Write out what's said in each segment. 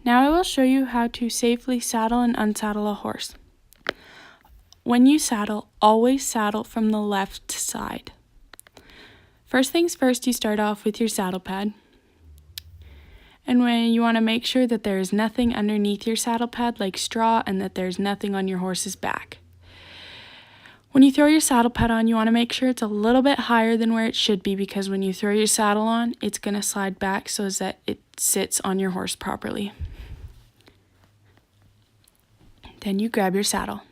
Now I will show you how to safely saddle and unsaddle a horse. When you saddle, always saddle from the left side. First things first, you start off with your saddle pad. And when you want to make sure that there is nothing underneath your saddle pad like straw and that there's nothing on your horse's back. When you throw your saddle pad on, you want to make sure it's a little bit higher than where it should be, because when you throw your saddle on, it's going to slide back so that it sits on your horse properly. Then you grab your saddle.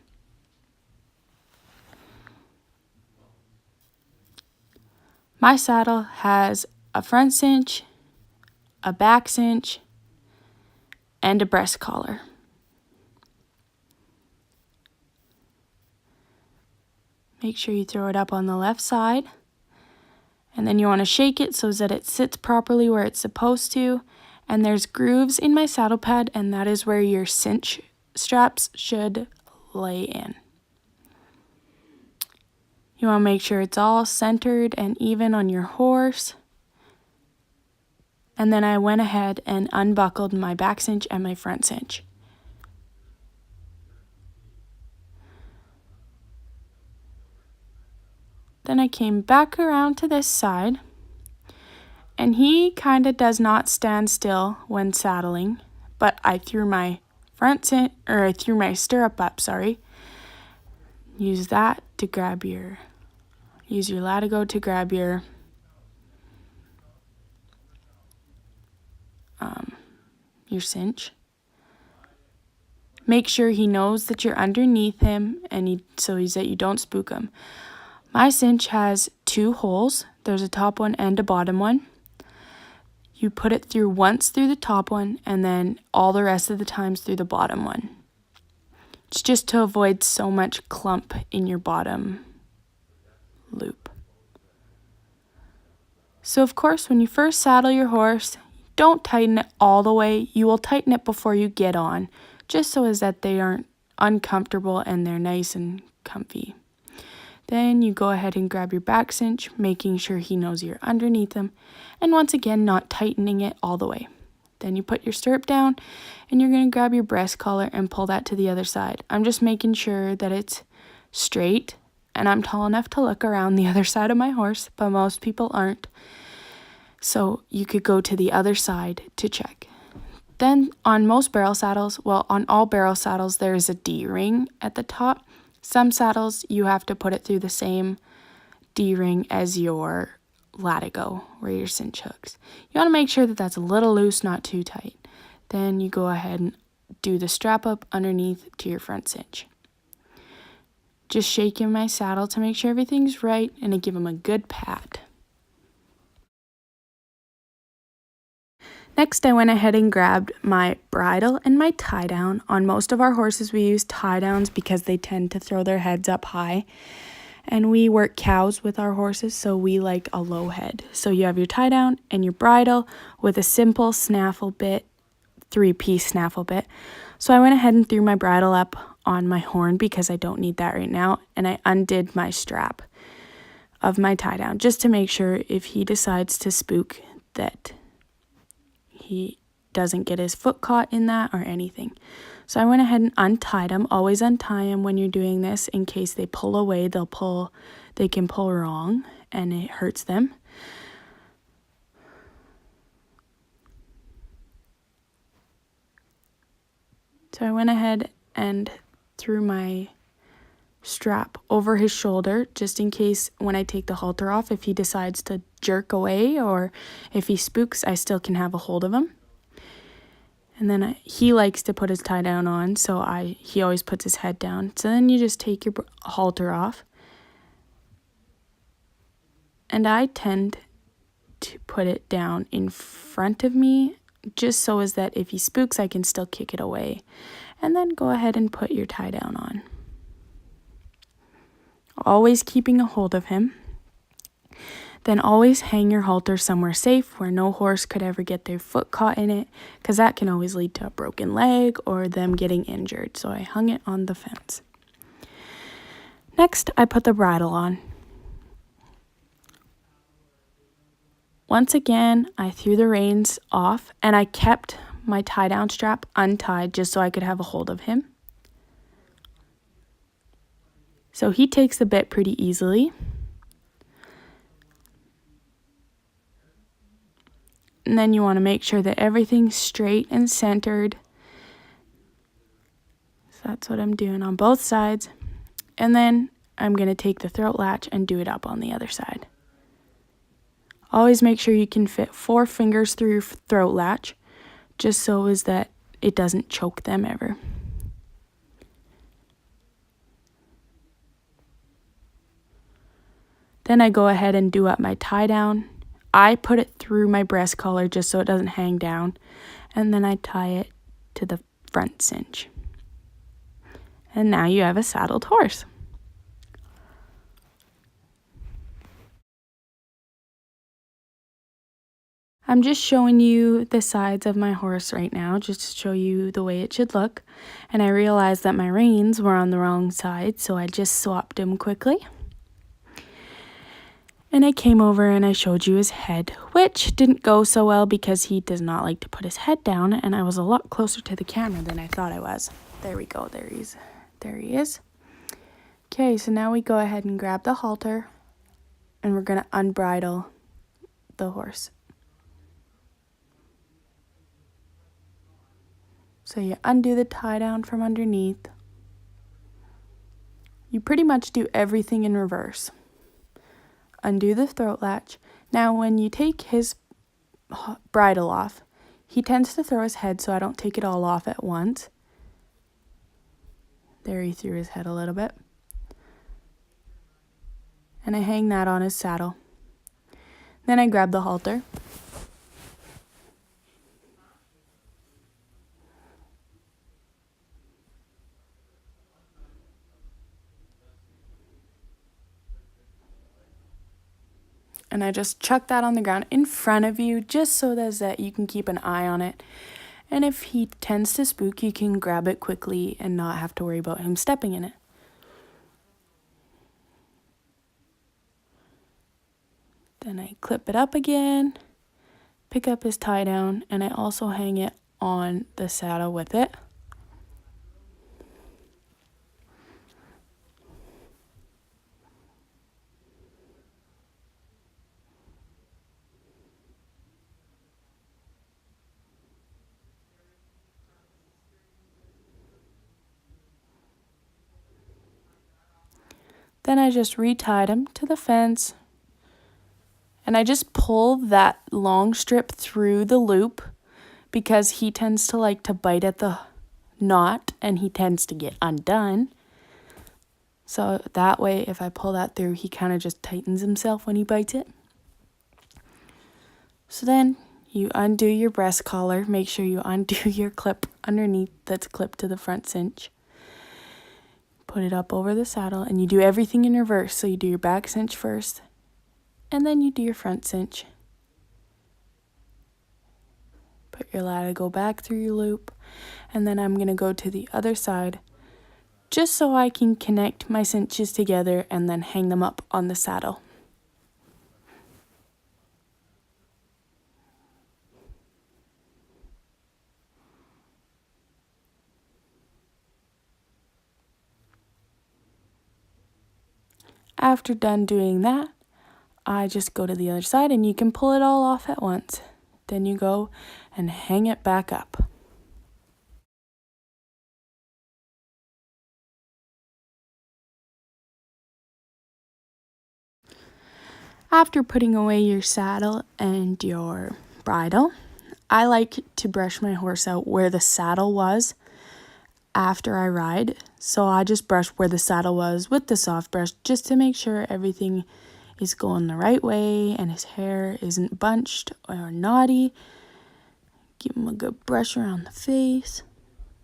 My saddle has a front cinch, a back cinch, and a breast collar. Make sure you throw it up on the left side, and then you want to shake it so that it sits properly where it's supposed to. And there's grooves in my saddle pad, and that is where your cinch straps should lay in. You want to make sure it's all centered and even on your horse. And then I went ahead and unbuckled my back cinch and my front cinch. Then I came back around to this side, and he kind of does not stand still when saddling, but I threw my stirrup up, Use that to grab use your latigo to grab your cinch. Make sure he knows that you're underneath him, and so that you don't spook him. My cinch has 2 holes. There's a top one and a bottom one. You put it through once through the top one, and then all the rest of the times through the bottom one. It's just to avoid so much clump in your bottom loop. So of course, when you first saddle your horse, don't tighten it all the way. You will tighten it before you get on, just so as that they aren't uncomfortable and they're nice and comfy. Then you go ahead and grab your back cinch, making sure he knows you're underneath him, and once again, not tightening it all the way. Then you put your stirrup down, and you're going to grab your breast collar and pull that to the other side. I'm just making sure that it's straight, and I'm tall enough to look around the other side of my horse, but most people aren't. So you could go to the other side to check. Then on most barrel saddles, on all barrel saddles, there is a D-ring at the top. Some saddles, you have to put it through the same D-ring as your latigo, where your cinch hooks. You want to make sure that that's a little loose, not too tight. Then you go ahead and do the strap up underneath to your front cinch. Just shaking my saddle to make sure everything's right, and I give him a good pat. Next, I went ahead and grabbed my bridle and my tie down. On most of our horses, we use tie downs because they tend to throw their heads up high. And we work cows with our horses, so we like a low head. So you have your tie down and your bridle with a simple snaffle bit, 3-piece snaffle bit. So I went ahead and threw my bridle up on my horn because I don't need that right now. And I undid my strap of my tie down just to make sure if he decides to spook that he doesn't get his foot caught in that or anything. So I went ahead and untied him. Always untie him when you're doing this in case they pull away. They can pull wrong and it hurts them. So I went ahead and threw my strap over his shoulder just in case when I take the halter off, if he decides to jerk away or if he spooks, I still can have a hold of him. And then he likes to put his tie down on, so he always puts his head down. So then you just take your halter off. And I tend to put it down in front of me, just so as that if he spooks, I can still kick it away. And then go ahead and put your tie down on. Always keeping a hold of him. Then always hang your halter somewhere safe where no horse could ever get their foot caught in it, because that can always lead to a broken leg or them getting injured. So I hung it on the fence. Next, I put the bridle on. Once again, I threw the reins off and I kept my tie down strap untied just so I could have a hold of him. So he takes the bit pretty easily. And then you want to make sure that everything's straight and centered. So that's what I'm doing on both sides. And then I'm going to take the throat latch and do it up on the other side. Always make sure you can fit 4 fingers through your throat latch, just so as that it doesn't choke them ever. Then I go ahead and do up my tie down. I put it through my breast collar just so it doesn't hang down, and then I tie it to the front cinch. And now you have a saddled horse. I'm just showing you the sides of my horse right now, just to show you the way it should look. And I realized that my reins were on the wrong side, so I just swapped them quickly. And I came over and I showed you his head, which didn't go so well because he does not like to put his head down, and I was a lot closer to the camera than I thought I was. There we go, there he is. Okay, so now we go ahead and grab the halter, and we're going to unbridle the horse. So you undo the tie down from underneath. You pretty much do everything in reverse. Undo the throat latch. Now when you take his bridle off, he tends to throw his head, so I don't take it all off at once. There, he threw his head a little bit. And I hang that on his saddle. Then I grab the halter. And I just chuck that on the ground in front of you, just so that you can keep an eye on it. And if he tends to spook, you can grab it quickly and not have to worry about him stepping in it. Then I clip it up again, pick up his tie down, and I also hang it on the saddle with it. Then I just retied him to the fence, and I just pull that long strip through the loop because he tends to like to bite at the knot and he tends to get undone. So that way, if I pull that through, he kind of just tightens himself when he bites it. So then you undo your breast collar. Make sure you undo your clip underneath that's clipped to the front cinch. Put it up over the saddle, and you do everything in reverse. So you do your back cinch first, and then you do your front cinch. Put your ladder, go back through your loop, and then I'm going to go to the other side just so I can connect my cinches together and then hang them up on the saddle. After done doing that, I just go to the other side, and you can pull it all off at once. Then you go and hang it back up. After putting away your saddle and your bridle, I like to brush my horse out where the saddle was after I ride. So I just brush where the saddle was with the soft brush just to make sure everything is going the right way and his hair isn't bunched or knotty. Give him a good brush around the face.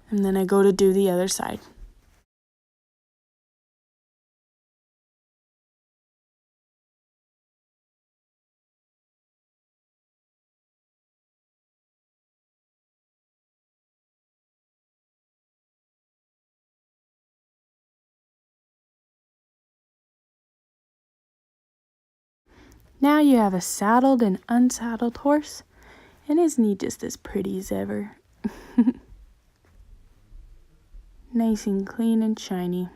And then I go to do the other side. Now you have a saddled and unsaddled horse, and isn't he just as pretty as ever? Nice and clean and shiny.